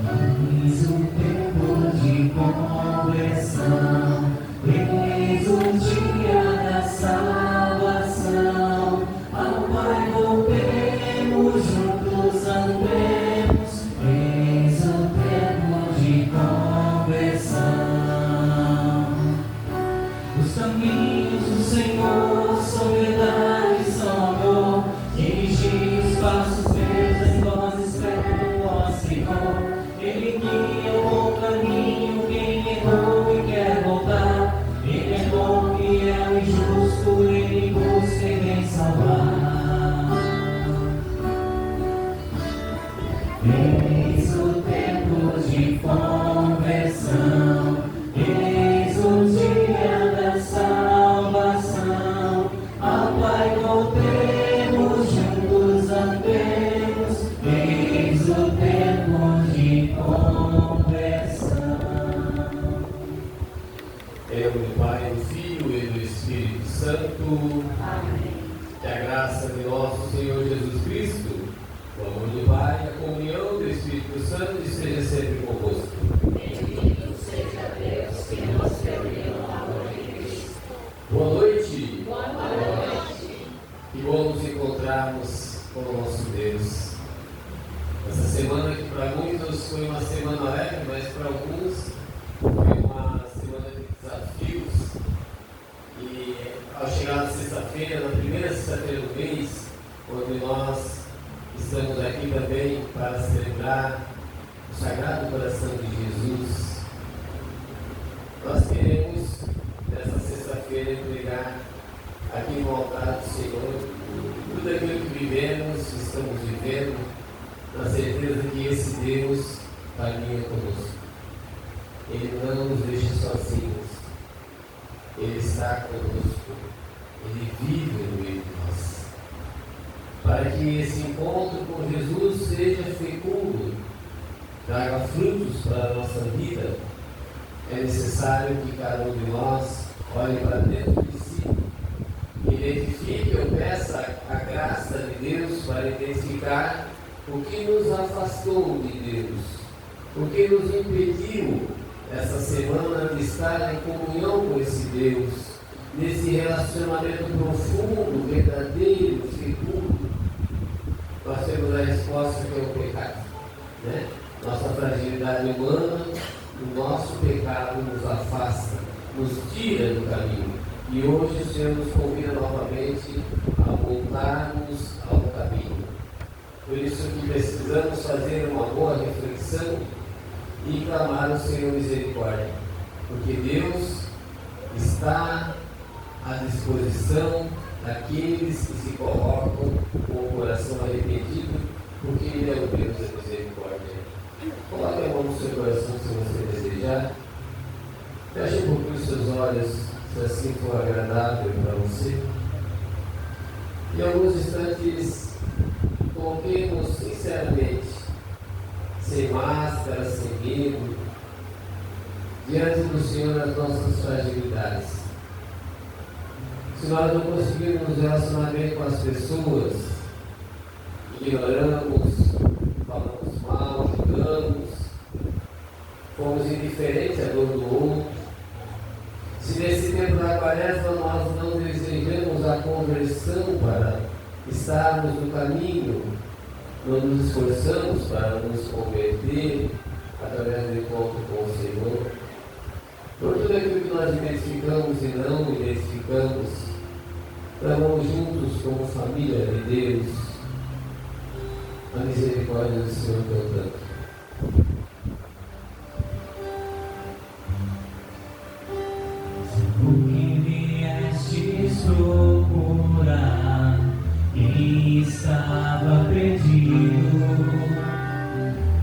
Eis o tempo de conversão, eis o dia da salvação. Ao Pai voltemos, juntos andemos, eis o tempo de conversão. Os caminhos do Senhor são verdade, são amor, dirigir os passos teus em nós esperam, ó Senhor. Ele guia o bom caminho, quem errou e quer voltar. Ele é bom, fiel e justo, ele busca e vem salvar. Eis o tempo de conversão, eis o dia da salvação. Ao Pai voltemos, juntos andemos, eis o tempo de conversão. Em nome do Pai, do Filho e do Espírito Santo. Amém. Que a graça de nosso Senhor Jesus Cristo, o amor do Pai e a comunhão do Espírito Santo esteja sempre convosco. Bendito seja Deus que nos reuniu no amor de Cristo. Boa noite. Boa noite. Que bom nos encontrarmos com o nosso Deus. Essa semana que para muitos foi uma semana leve, mas para alguns foi uma semana de desafios. E ao chegar na sexta-feira, na primeira sexta-feira do mês, onde nós estamos aqui também para celebrar o Sagrado Coração de Jesus, nós queremos nessa sexta-feira entregar aqui no altar do Senhor tudo aquilo que vivemos, estamos vivendo, na certeza que esse Deus caminha conosco. Ele não nos deixa sozinhos, Ele está conosco, Ele vive no meio de nós. Para que esse encontro com Jesus seja fecundo, traga frutos para a nossa vida, é necessário que cada um de nós olhe para dentro de si, identifique ou peça a graça de Deus para identificar o que nos afastou de Deus, o que nos impediu essa semana de estar em comunhão com esse Deus, nesse relacionamento profundo, verdadeiro, fecundo. Nós temos a resposta que é o pecado, né? Nossa fragilidade humana, o nosso pecado nos afasta, nos tira do caminho. E hoje o Senhor nos convida novamente a voltarmos ao caminho. Por isso que precisamos fazer uma boa reflexão e clamar ao Senhor misericórdia, porque Deus está à disposição daqueles que se colocam com o coração arrependido, porque Ele é o Deus da misericórdia. Coloque a mão no seu coração se você desejar. Feche um pouquinho os seus olhos, se assim for agradável para você. Em alguns instantes, coloquemos sinceramente, sem máscara, sem medo, diante do Senhor as nossas fragilidades. Se nós não conseguirmos nos relacionar bem com as pessoas, ignoramos, falamos mal, julgamos, fomos indiferentes à dor do outro, se nesse tempo da quaresma nós não desejamos a conversão para estarmos no caminho, não nos esforçamos para nos converter através do encontro com o Senhor, por tudo aquilo que nós identificamos e não identificamos, clamamos juntos como família de Deus a misericórdia do Senhor cantando. O que viestes procurar, quem estava perdido,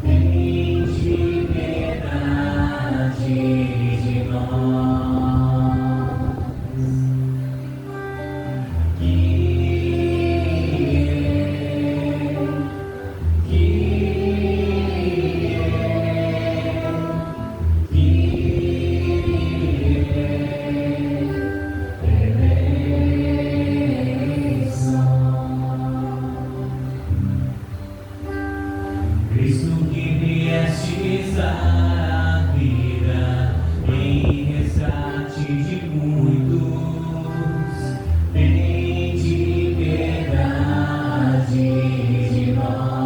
tende piedade de nós. Cristo que vier viestes dar a vida em resgate de muitos, tende piedade de nós.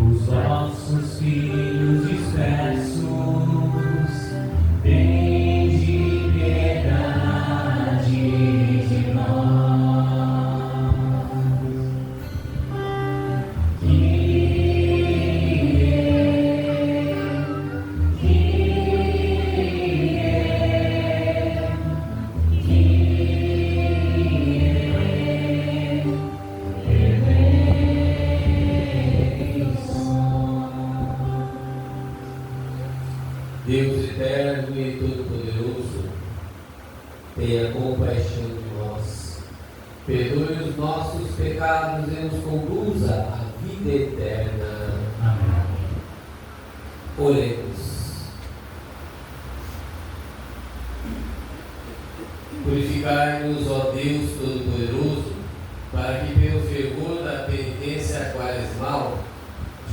Os vossos filhos dispersos, tende piedade de nós. Deus eterno e todo-poderoso, tenha compaixão de nós, perdoe os nossos pecados e nos conduza à vida eterna. Amém. Oremos. Purificai-nos, ó Deus Todo-Poderoso, para que pelo fervor da penitência quaresmal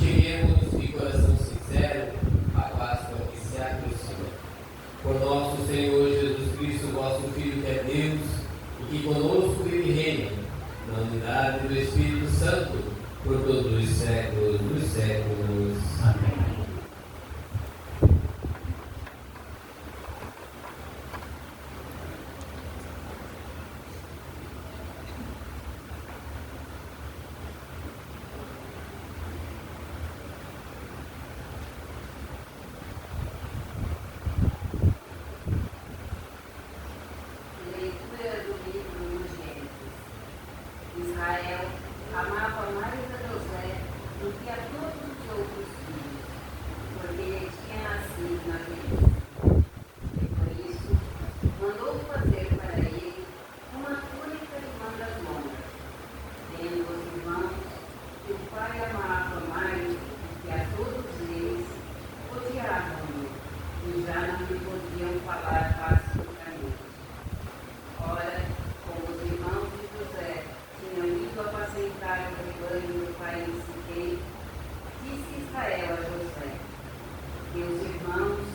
cheguemos de coração sincero à Páscoa que se aproxima. Por nosso Senhor Jesus Cristo, vosso Filho, que é Deus, e que conosco ele reina, na unidade do Espírito Santo, por todos os séculos dos séculos. Amém. Israel amava mais a José do que a todos os outros filhos, porque ele tinha nascido na velhice. E por isso, mandou fazer para ele uma túnica de mangas longas, tendo os irmãos que o pai amava mais do que a todos eles, odiavam-no e já não lhe podiam falar pacificamente. Ora, como os irmãos de José tinham ido apacentar o rebanho do pai em Siquém, disse Israel a José: meus irmãos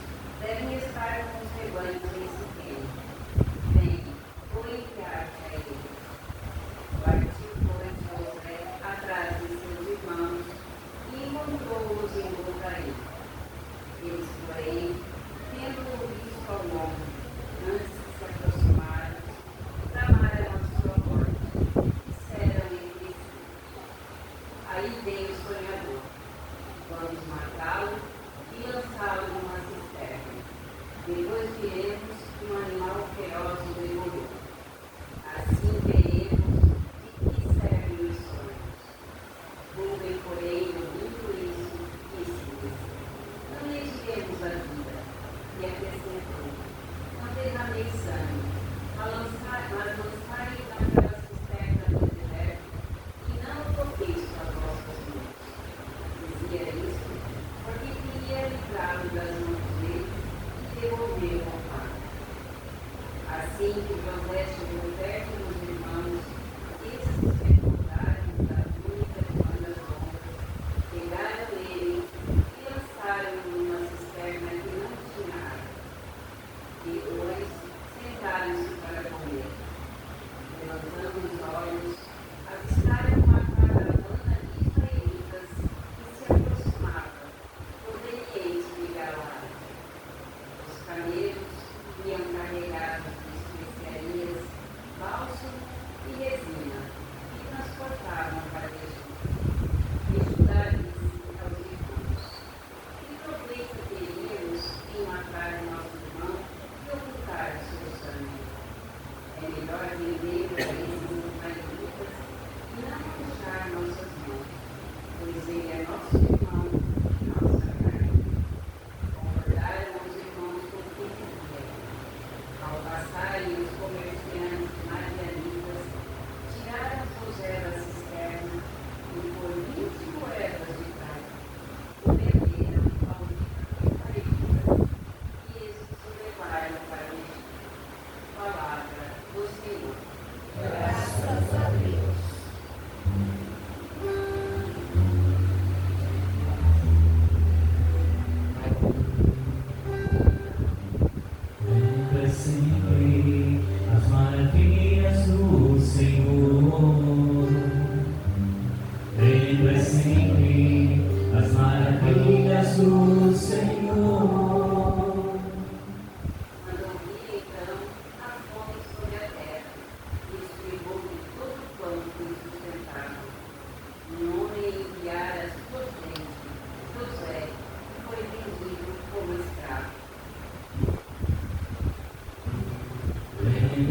devem estar com os rebanhos em Siquém. Vem, vou enviar-te a eles. Partiu, pois, José atrás de seus irmãos e encontrou-os em Bocaim. Eles, porém, tendo-o visto ao longe, antes de se aproximarem, tramaram a sua morte. Disseram entre si: aí vem o sonhador. Vamos matá-lo e lançá-lo numa cisterna. Depois viremos que um animal feroz o devorou. Assim veremos de que servem os sonhos. Rubem, porém, ouvindo isso, disse-lhes: não lhe diremos a vida. E acrescentou: não derramei sangue, mas lançai naquela cisterna do deserto, e não o toqueis com as vossas mãos. Dizia isso porque queria livrá-lo das mãos deles e devolver-o ao pai. Assim que José chegou perto dos irmãos, esses se recordaram da túnica de mangas longas, pegaram nele e lançaram-no numa cisterna que não tinha água. Depois sentaram-se para comer. Levantando os olhos, avistaram uma caravana de israelitas que se aproximava, proveniente de Galaad. Os camelos iam carregados de especiarias, bálsamo e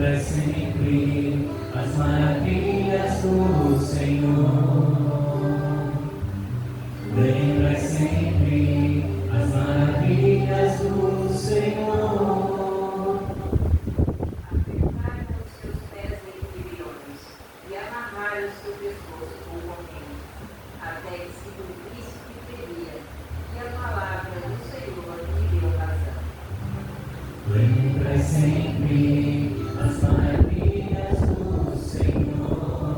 Lembra sempre as maravilhas do Senhor. Lembra sempre as maravilhas do Senhor. Apertar os seus pés em grilhões e amarrar o seu pescoço com corrente, até que se cumprisse o que previa, e a palavra do Senhor lhe deu razão. Lembra sempre as maravilhas do Senhor.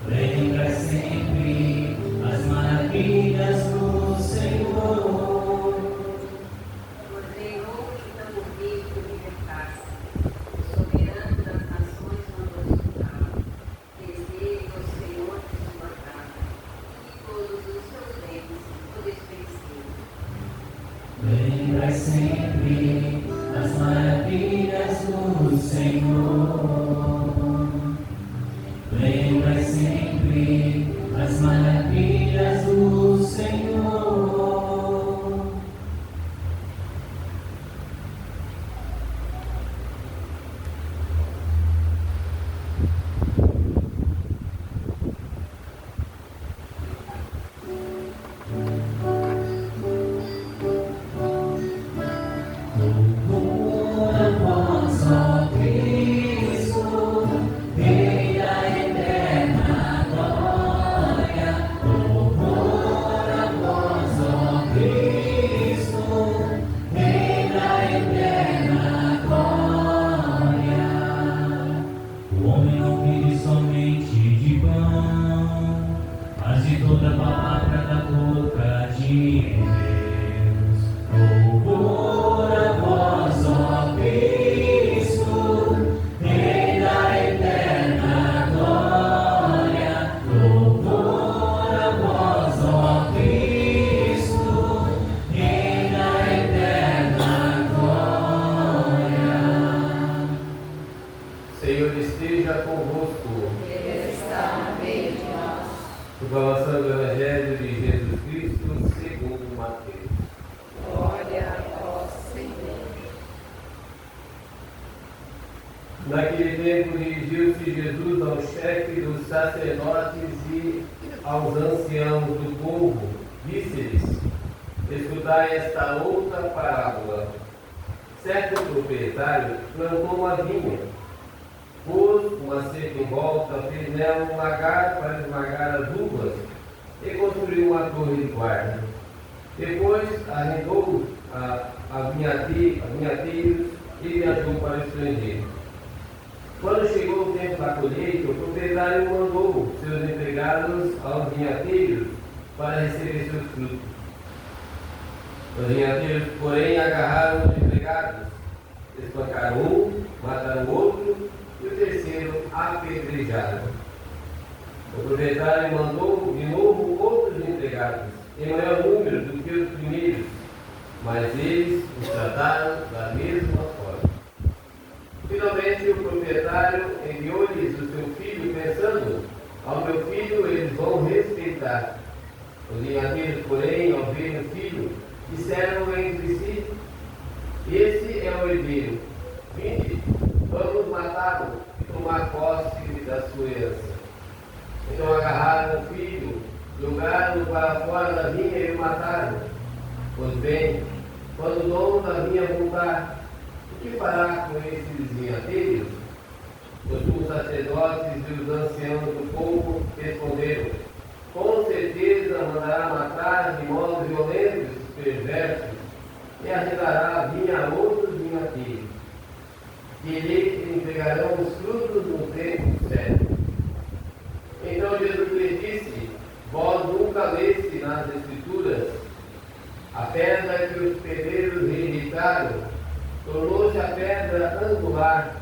Lembra sempre as maravilhas do Senhor. Ordenou que tambor que o libertasse. O soberano das nações mandou escutá-lo. Desejo ao Senhor que suportava, e todos os seus bens o despereceram. Lembra sempre as maravilhas do Senhor. Lembra sempre as maravilhas do Senhor. Louvor a vós, ó Cristo, Rei da eterna glória. Louvor a vós, ó Cristo, Rei da eterna glória. O homem não vive somente de pão, mas de toda palavra da boca de Deus. Louvor a vós, ó Cristo, Rei da eterna glória. Louvor a vós, ó Cristo, Rei da eterna glória. Senhor esteja convosco. Ele está no meio de nós. Proclamação do Evangelho de Jesus Cristo segundo Mateus. Glória a vós, Senhor. Naquele tempo dirigiu-se Jesus ao chefe dos sacerdotes e aos anciãos do povo. Disse-lhes: escutai esta outra parábola. Certo proprietário plantou uma vinha, pôs uma cerca em volta, fez nela um lagar para esmagar as uvas e construiu uma torre de guarda. Depois arrendou a vinhateiros e viajou para o estrangeiro. Quando chegou o tempo da colheita, o proprietário mandou seus empregados aos vinhateiros para receber seus frutos. Os vinhateiros, porém, agarraram os empregados, espancaram um, mataram o outro e o terceiro apedrejaram. O proprietário mandou de novo outros empregados, em maior número do que os primeiros, mas eles os trataram da mesma forma. Finalmente o proprietário enviou-lhes o seu filho, pensando: ao meu filho eles vão respeitar. Os vinhateiros, porém, ao verem o filho, disseram entre si: esse é o herdeiro, vinde, vamos matá-lo e tomar posse da sua herança. Então agarraram o filho, jogaram-no para fora da vinha e o mataram. Pois bem, quando o dono da vinha voltar, o que fará com esses vinhateiros? Os sumos sacerdotes e os anciãos do povo responderam: com certeza mandará matar de modo violento esses perversos e arrendará a vinha a outros vinhateiros, que lhe entregarão os frutos no tempo certo. Então Jesus lhes disse: vós nunca leste nas Escrituras, a pedra que os pedreiros rejeitaram tornou-se a pedra angular.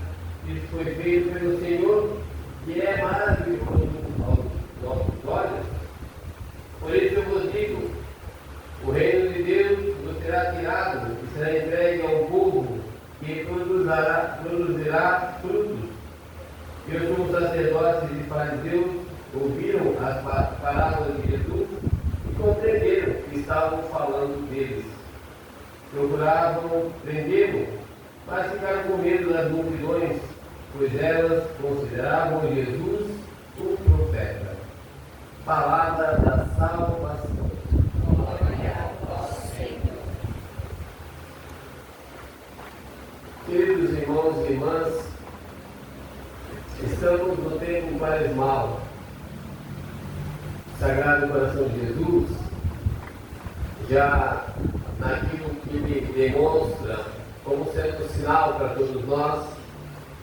Isso foi feito pelo Senhor, que é maravilhoso aos nossos olhos. Por isso eu vos digo: o reino de Deus vos será tirado e será entregue a um povo que produzirá frutos. E os sumos sacerdotes e fariseus ouviram as parábolas de Jesus e compreenderam que estavam falando deles. Procuravam prendê-lo, mas ficaram com medo das multidões, pois elas consideravam Jesus um profeta. Palavra da salvação. Glória a vós, Senhor. Queridos irmãos e irmãs, estamos no tempo quaresmal. Sagrado Coração de Jesus, já naquilo que ele demonstra como sendo sinal para todos nós,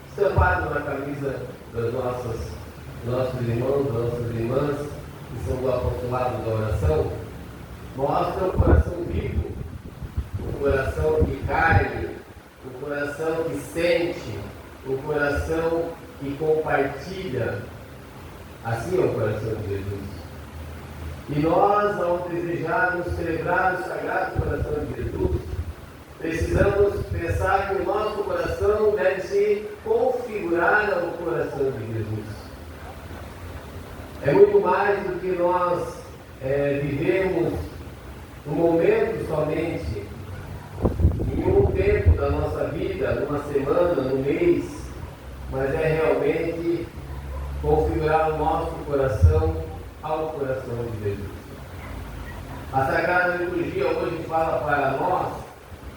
estampado na camisa das nossos irmãos, das nossas irmãs, que são do apostolado da oração, mostra um coração vivo, um coração que carne, um coração que sente, um coração que compartilha. Assim é o coração de Jesus. E nós, ao desejarmos celebrar o Sagrado Coração de Jesus, precisamos pensar que o nosso coração deve se configurar ao coração de Jesus. É muito mais do que nós vivemos um momento somente, em um tempo da nossa vida, numa semana, no mês, mas é realmente configurar o nosso coração ao coração de Jesus. A Sagrada Liturgia hoje fala para nós,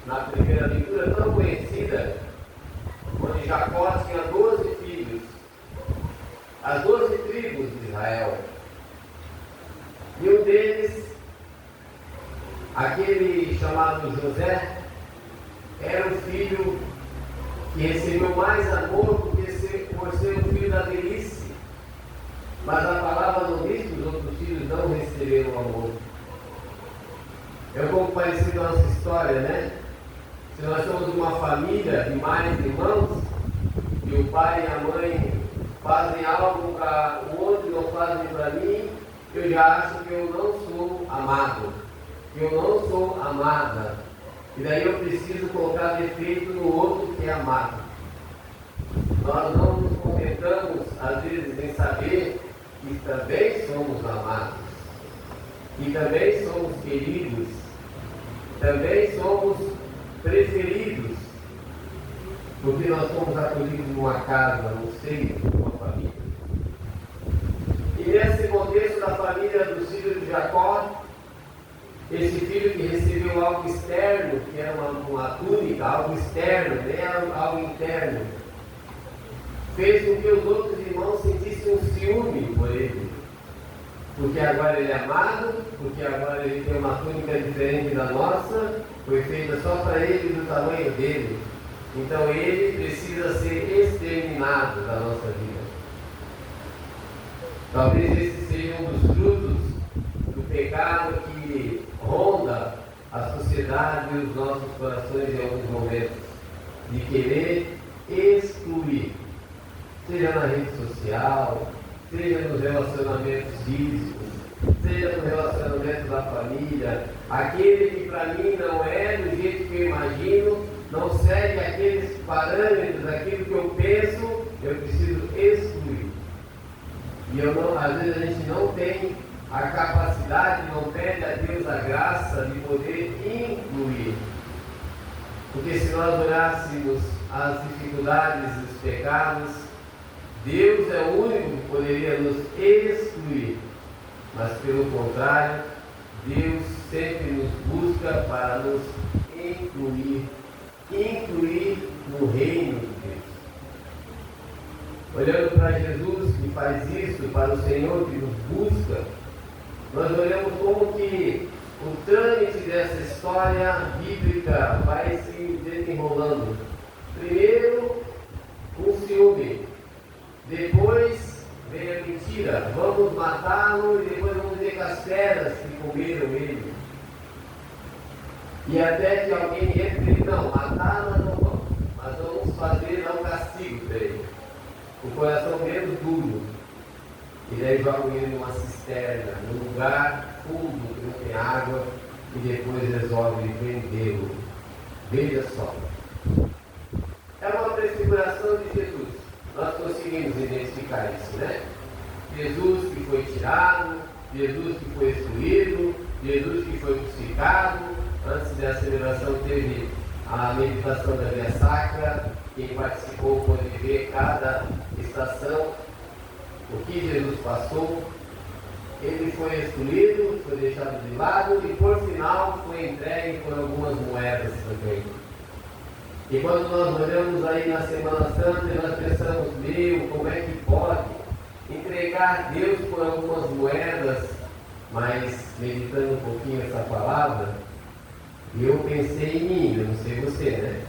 na primeira leitura tão conhecida, onde Jacó tinha 12 filhos, as 12 tribos de Israel. E um deles, aquele chamado José, era o filho que recebeu mais amor por ser o filho da velhice. Mas a palavra não diz que os outros filhos não receberam amor. É um pouco parecido a nossa história, né? Se nós somos uma família de mais irmãos, e o pai e a mãe fazem algo para o outro e não fazem para mim, eu já acho que eu não sou amado, que eu não sou amada. E daí eu preciso colocar defeito no outro que é amado. Nós não nos contentamos, às vezes, em saber que também somos amados, que também somos queridos, também somos preferidos, porque nós somos acolhidos numa casa, num seio, numa família. E nesse contexto da família dos filhos de Jacó, esse filho que recebeu algo externo, que era uma túnica, algo externo, nem era algo interno, fez com que os outros irmãos sentissem um ciúme por ele. Porque agora ele é amado, porque agora ele tem uma túnica diferente da nossa, foi feita só para ele do tamanho dele. Então ele precisa ser exterminado da nossa vida. Talvez esse seja um dos frutos do pecado que ronda a sociedade e os nossos corações em alguns momentos, de querer excluir. Seja na rede social, seja nos relacionamentos físicos, seja no relacionamento da família, aquele que para mim não é do jeito que eu imagino, não segue aqueles parâmetros, aquilo que eu penso, eu preciso excluir. E às vezes a gente não tem a capacidade, não pede a Deus a graça de poder incluir. Porque se nós olhássemos as dificuldades e os pecados, Deus é o único que poderia nos excluir, mas pelo contrário, Deus sempre nos busca para nos incluir no reino de Deus. Olhando para Jesus que faz isso, para o Senhor que nos busca, nós olhamos como que o trâmite dessa história bíblica vai se desenrolando. Primeiro, um ciúme. Depois vem a mentira, vamos matá-lo e depois vamos ver com as feras que comeram ele. E até que alguém entre, não, matá-lo não vamos, mas vamos dar um castigo para ele. O coração menos duro. E daí jogam ele numa cisterna, num lugar fundo que não tem água, e depois resolve vendê-lo. Veja só. É uma prefiguração de Jesus. Nós conseguimos identificar isso, né? Jesus que foi tirado, Jesus que foi excluído, Jesus que foi crucificado. Antes da celebração teve a meditação da Via Sacra. Quem participou pôde ver cada estação, o que Jesus passou. Ele foi excluído, foi deixado de lado e por final foi entregue por algumas moedas também. E quando nós olhamos aí na Semana Santa, nós pensamos, como é que pode entregar a Deus por algumas moedas? Mas meditando um pouquinho essa palavra, eu pensei em mim, eu não sei você, né?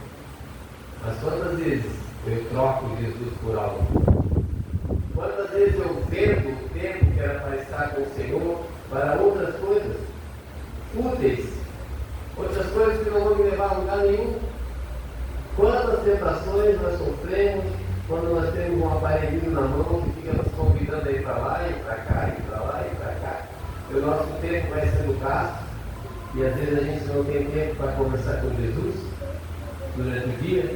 Mas quantas vezes eu troco Jesus por algo? Quantas vezes eu vendo o tempo que era para estar com o Senhor para outras coisas fúteis, outras coisas que não vão me levar a lugar nenhum? Quantas tentações nós sofremos quando nós temos um aparelhinho na mão que fica nos convidando a ir para lá e para cá, e para lá e para cá. E o nosso tempo vai sendo gasto e às vezes a gente não tem tempo para conversar com Jesus durante o dia.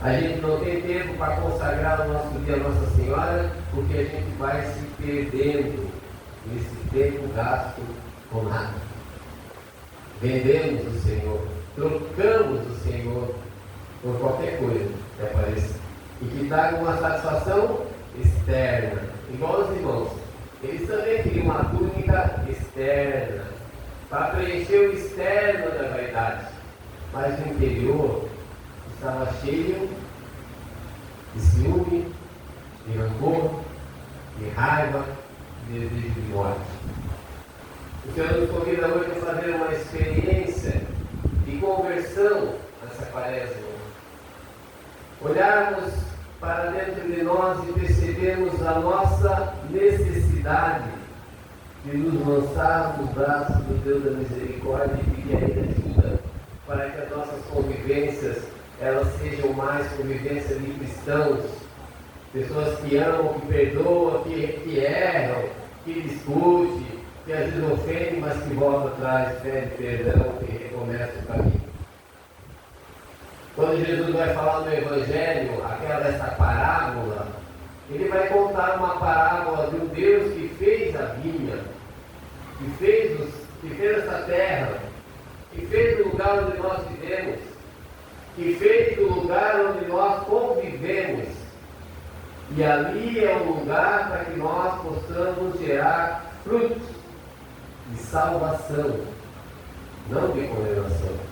A gente não tem tempo para consagrar o nosso dia a Nossa Senhora, porque a gente vai se perdendo nesse tempo gasto com nada. Vendemos o Senhor, trocamos o Senhor por qualquer coisa que apareça e que traga uma satisfação externa. Igual os irmãos, eles também queriam uma túnica externa para preencher o externo da vaidade, mas o interior estava cheio de ciúme, de rancor, de raiva, de desejo de morte. O Senhor nos convida hoje a fazer uma experiência de conversão nessa quaresma. Olharmos para dentro de nós e percebermos a nossa necessidade de nos lançar nos braços do Deus da misericórdia e pedir a Ele ajuda para que as nossas convivências elas sejam mais convivências de cristãos, pessoas que amam, que perdoam, que erram, que discutem, que às vezes ofendem, mas que voltam atrás, pedem perdão e recomeçam o caminho. Quando Jesus vai falar no Evangelho, essa parábola, ele vai contar uma parábola de um Deus que fez a vinha, que fez essa terra, que fez o lugar onde nós vivemos, que fez o lugar onde nós convivemos. E ali é um lugar para que nós possamos gerar frutos de salvação, não de condenação.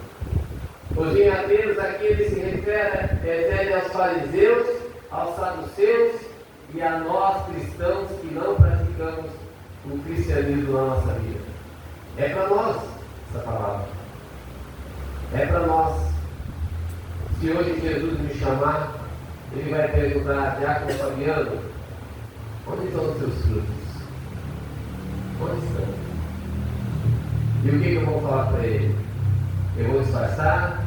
Os vinhateiros aqui ele se refere aos fariseus, aos saduceus e a nós cristãos que não praticamos o cristianismo na nossa vida. É para nós essa palavra. É para nós. Se hoje Jesus me chamar, ele vai perguntar, Diácono Fabiano, onde estão os seus frutos? Onde estão? E o que eu vou falar para ele? Eu vou disfarçar?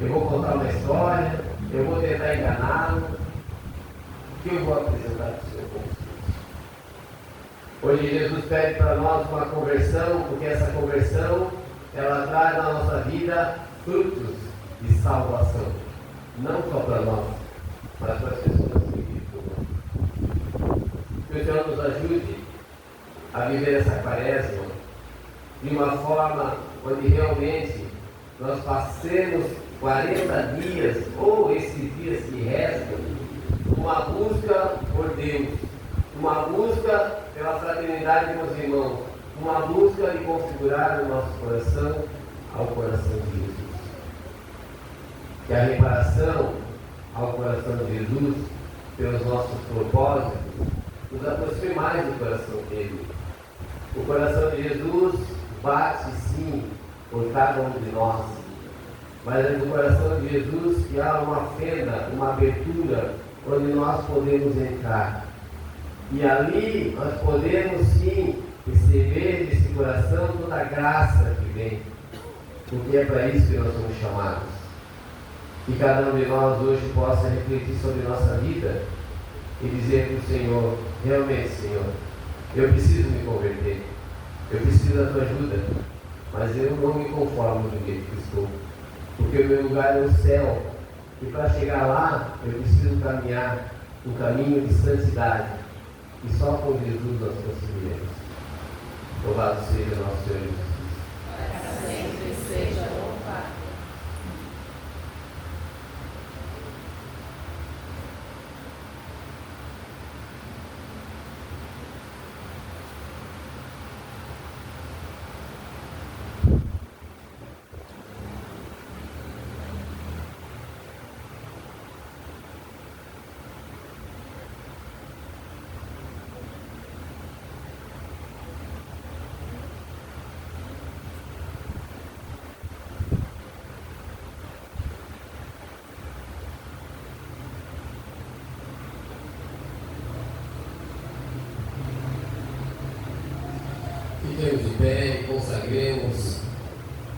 Eu vou contar uma história? Eu vou tentar enganá-lo? O que eu vou apresentar para o Senhor como frutos? Hoje Jesus pede para nós uma conversão, porque essa conversão, ela traz na nossa vida frutos de salvação. Não só para nós, mas para as pessoas que vivem conosco. Que o Senhor nos ajude a viver essa quaresma de uma forma onde realmente nós passemos 40 dias, ou esses dias que restam, uma busca por Deus, uma busca pela fraternidade com os irmãos, uma busca de configurar o nosso coração ao coração de Jesus. Que a reparação ao coração de Jesus, pelos nossos propósitos, nos aproxime mais do coração dele. O coração de Jesus bate sim por cada um de nós, mas é no coração de Jesus que há uma fenda, uma abertura, onde nós podemos entrar. E ali nós podemos sim receber desse coração toda a graça que vem, porque é para isso que nós somos chamados. Que cada um de nós hoje possa refletir sobre nossa vida e dizer para o Senhor, realmente Senhor, eu preciso me converter, eu preciso da tua ajuda, mas eu não me conformo do jeito que estou, porque o meu lugar é o céu, e para chegar lá eu preciso caminhar um caminho de santidade, e só com Jesus nós conseguiremos. Louvado seja nosso Senhor Jesus. Para sempre seja louvado. Fiquemos de pé e consagremos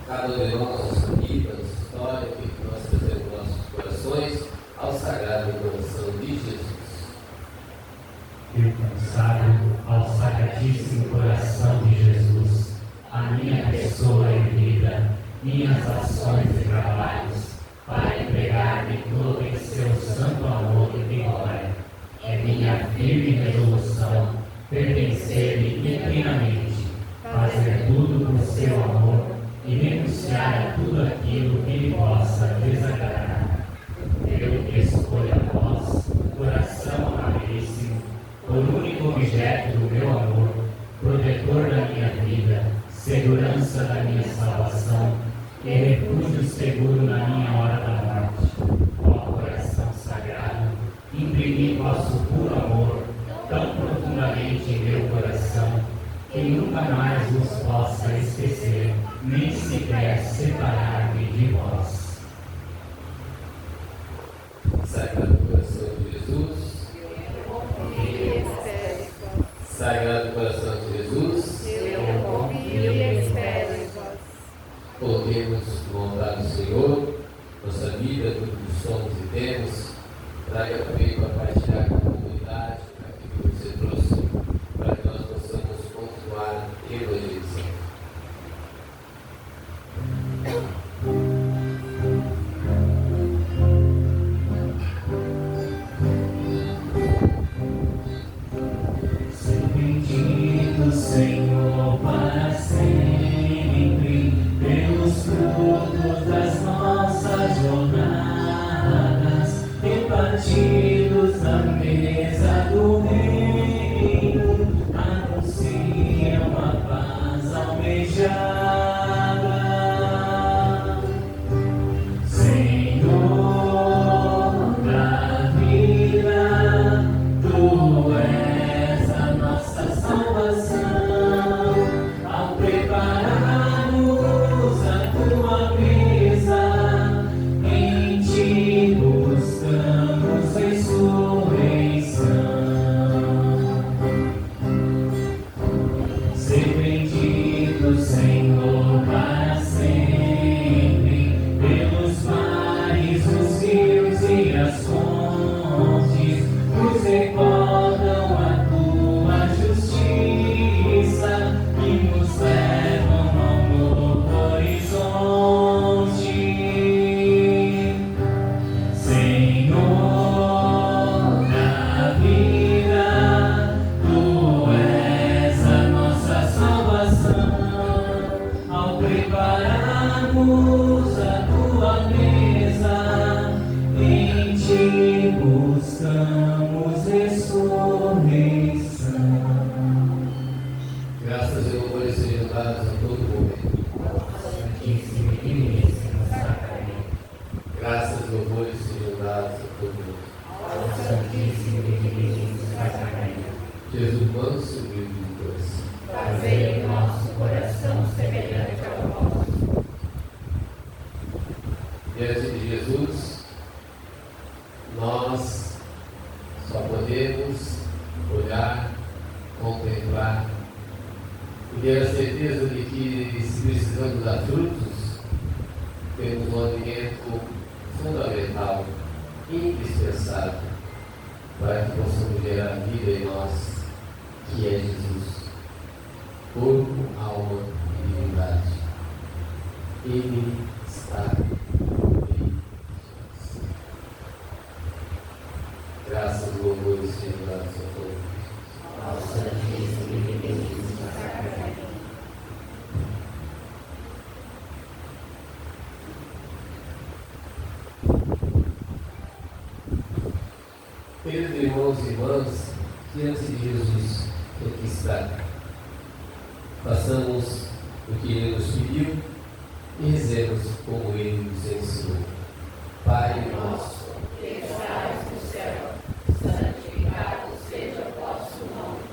cada um de nós, nossa vida, nossa história, que nós trazemos nossos corações ao Sagrado Coração de Jesus. Eu consagro ao Sacratíssimo Coração de Jesus a minha pessoa e vida, minhas ações e trabalhos, para entregar-me todo em seu santo amor e glória. É minha firme resolução pertencer-lhe inteiramente, fazer tudo por seu amor e renunciar a tudo aquilo que lhe possa desagradar. Eu escolho a vós, coração amabilíssimo, por único objeto do meu amor, protetor da minha vida, segurança da minha salvação e refúgio seguro na minha hora da morte. Ó coração sagrado, imprimi vosso puro amor tão profundamente em meu coração, que nunca mais vos possa esquecer, nem sequer separar-me de vós. Sagrado Coração de Jesus, Sagrado Coração de Jesus, eu confio e espero em vós. coloquemos no altar do Senhor nossa vida, tudo que somos e temos. Traga também para partilhar com a comunidade aquilo que você trouxe, para que nós possamos continuar evangelizando. Ser bendito, Senhor, para sempre, pelos frutos das nossas jornadas, repartidos na mesa do reino, anunciam a paz almejada. Senhor da vida, Tu és a nossa salvação. Ao prepararmos a Tua mesa, em Ti buscamos ressurreição. Ser bendito, Senhor, para sempre, pelos mares, os rios e as fontes, nos recordam a Tua justiça e nos levam ao novo horizonte. Senhor da vida, Tu és a nossa salvação. Ao prepararmos a Tua mesa, em Ti buscamos ressurreição. Graças e louvores sejam dados a todo momento. Santíssimo e Diviníssimo Sacramento. Graças e louvores sejam dados a todo momento. Santíssimo e Diviníssimo Sacramento. Jesus manso e humilde de coração. Fazei o nosso coração semelhante ao vosso. Diante de Jesus, nós só podemos olhar, contemplar e ter a certeza de que, se precisamos dar frutos, temos um alimento fundamental, indispensável, para que possamos gerar vida em nós, que é Jesus. Corpo, alma e divindade. Ele está em nós. Graças e louvores sejam dados a todos. Ao Santíssimo e Diviníssimo Sacramento. Queridos irmãos e irmãs, diante de Jesus, que aqui está, façamos o que Ele nos pediu e rezemos como Ele nos ensinou. Pai nosso, Que estais no céu, santificado seja o vosso nome.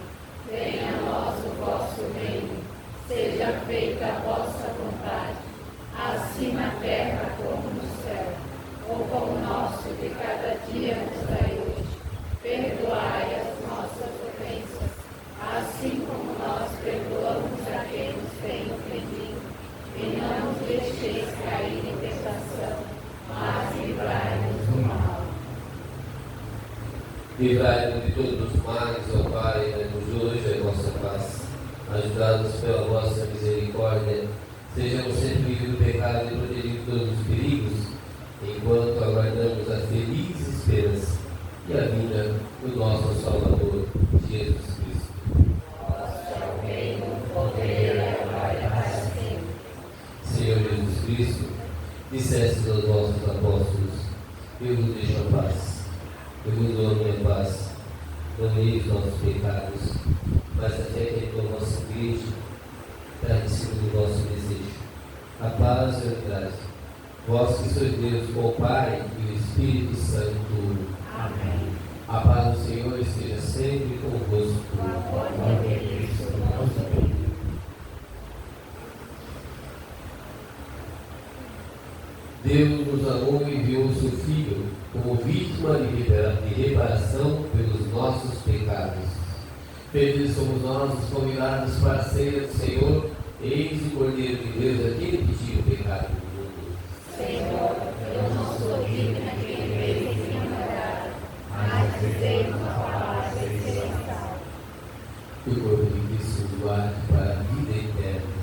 Venha a nós o vosso reino. Seja feita a vossa vontade, assim na terra como no céu. O pão nosso de cada dia nos dai hoje. Perdoai as nossas ofensas, assim como nós perdoamos a quem e não nos deixeis cair em tentação, mas livrai-nos do mal. Livrai-nos de todos os males, ó Pai, dai-nos hoje a vossa paz. Ajudados pela vossa misericórdia, sejamos sempre livres do pecado e protegidos de todos os perigos, enquanto aguardamos a feliz esperança e a vinda do nosso Salvador, Jesus Cristo. Senhor Jesus Cristo, disseste aos vossos apóstolos: eu vos deixo a paz, eu vos dou a minha paz, não mirei os nossos pecados, mas a fé que é a vossa igreja, traz em cima do vosso desejo a paz e a unidade. Vós que sois Deus, o Pai e o Espírito Santo. Amém. A paz do Senhor esteja sempre convosco. Deus nos amou e enviou o seu Filho como vítima de reparação pelos nossos pecados. Felizes somos nós, os convidados para a ceia do Senhor. Eis o Cordeiro de Deus, aquele que tira o pecado do mundo. Senhor, eu não sou digna que entreis em minha morada, mas dizei uma palavra e serei salvo. Que o corpo de Cristo nos guarde para a vida eterna.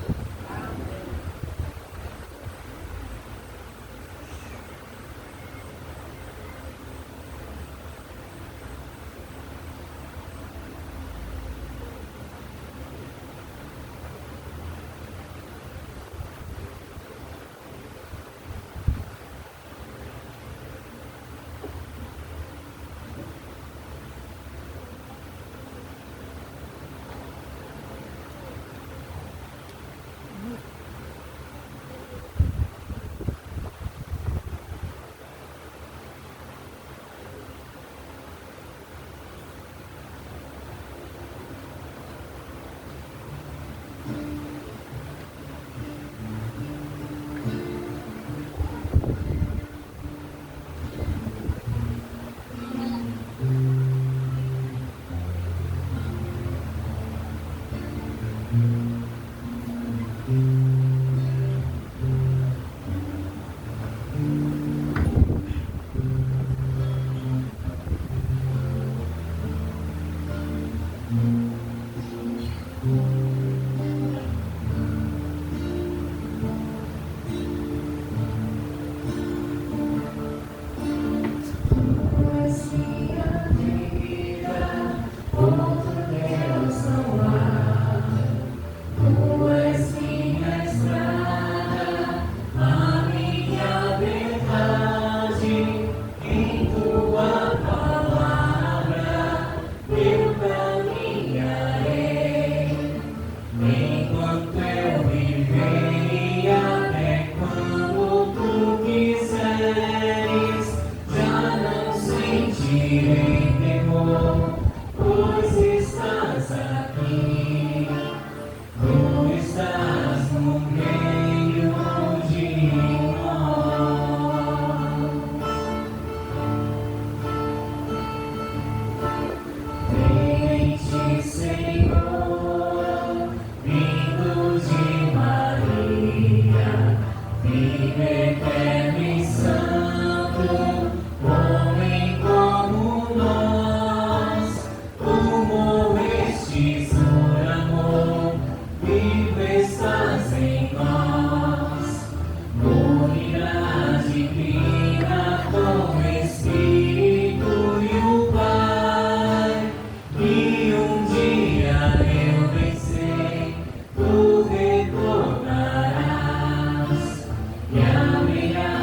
Tu retornarás e abrirás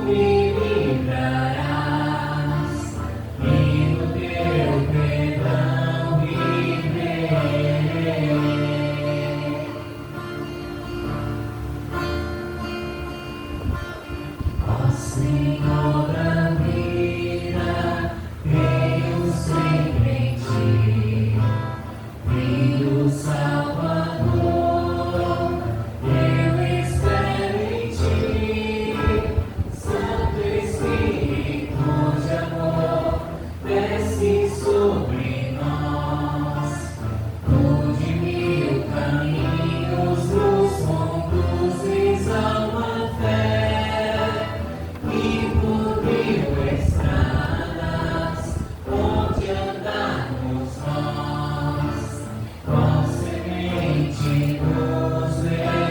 me livrarás, e no teu perdão viverei. Ó Senhor da vida, creio sempre em ti, Filho Salvador, eu espero em ti. Santo Espírito de amor, desce sobre nós, onde mil caminhos nos conduzes a uma fé, e por mil estradas onde andarmos nós, qual semente nos levarás,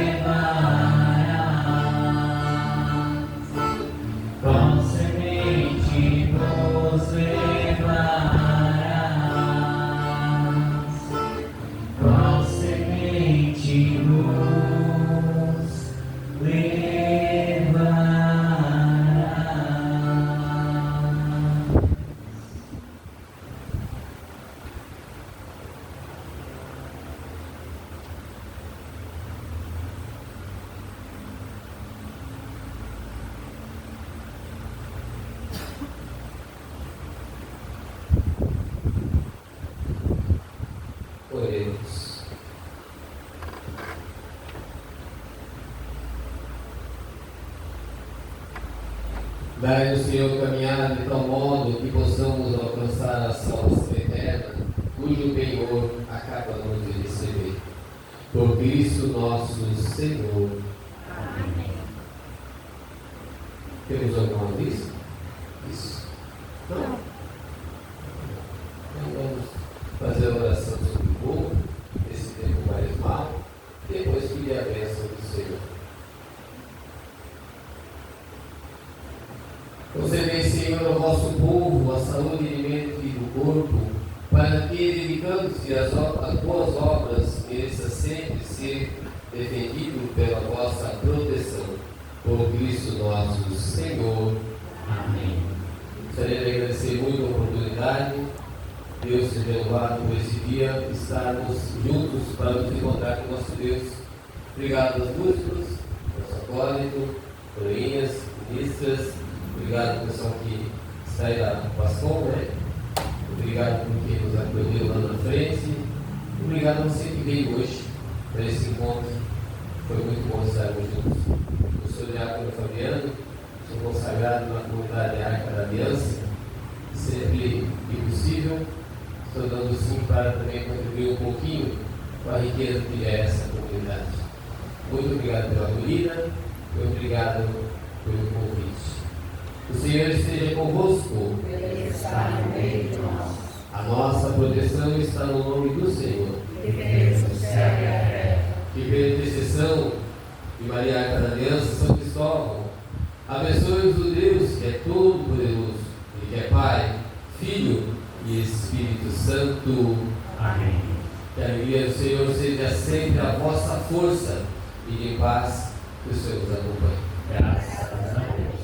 qual semente nos levarás, qual semente nos levarás. Oremos. Dai-nos, Senhor, caminhar de tal modo que possamos alcançar a salvação eterna, cujo penhor acabamos de receber. Por Cristo nosso Senhor. Amém. Temos alguma lista? Isso. Não? Então vamos fazer a oração sobre o povo, esse tempo mais mal, e depois pedir a bênção do Senhor. Concedei, Senhor, ao vosso povo a saúde de mente e do corpo, para que, dedicando-se às boas obras, mereça sempre ser defendido pela vossa proteção. Por Cristo nosso Senhor. Amém. Gostaria de agradecer muito a oportunidade. Deus seja louvado por esse dia, estarmos juntos para nos encontrar com nosso Deus. Obrigado aos músicos, aos acólitos, coroinhas, ministras. Obrigado ao pessoal que está aí lá no Pascom, né? Obrigado por quem nos acolheu lá na frente. Obrigado a você que veio hoje para esse encontro. Foi muito bom estarmos juntos. Eu sou o Diácono Fabiano, sou consagrado na comunidade Arca da Aliança. Sempre que possível, estou dando sim para também contribuir um pouquinho com a riqueza que é essa comunidade. Muito obrigado pela acolhida e obrigado pelo convite. O Senhor esteja convosco. Ele está no meio de nós. A nossa proteção está no nome do Senhor. Que fez o céu e a terra. Que pela intercessão de Maria Arca da Aliança, São Cristóvão, abençoe-nos o Deus que é todo-poderoso, e que é Pai, Filho e Espírito Santo. Amém. Que a alegria do Senhor seja sempre a vossa força e em paz que o Senhor nos acompanhe. Graças a Deus.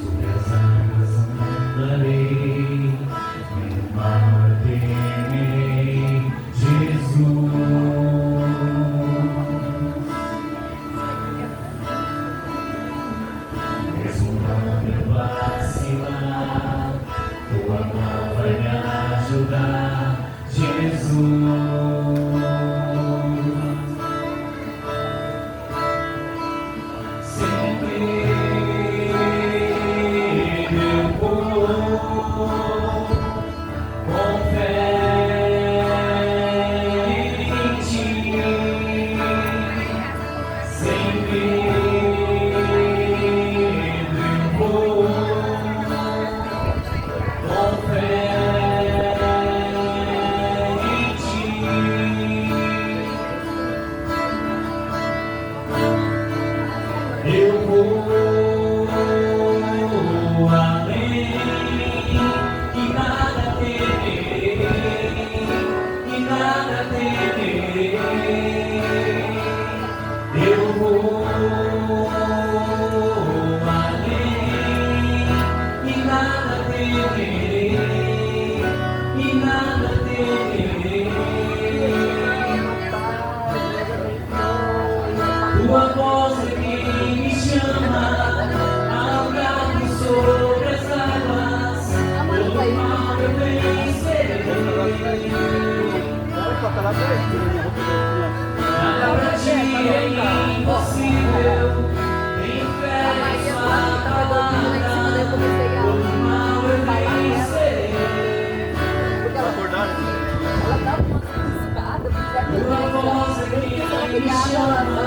Sobre as águas andarei, nem mal temerei, Jesus. Ele chama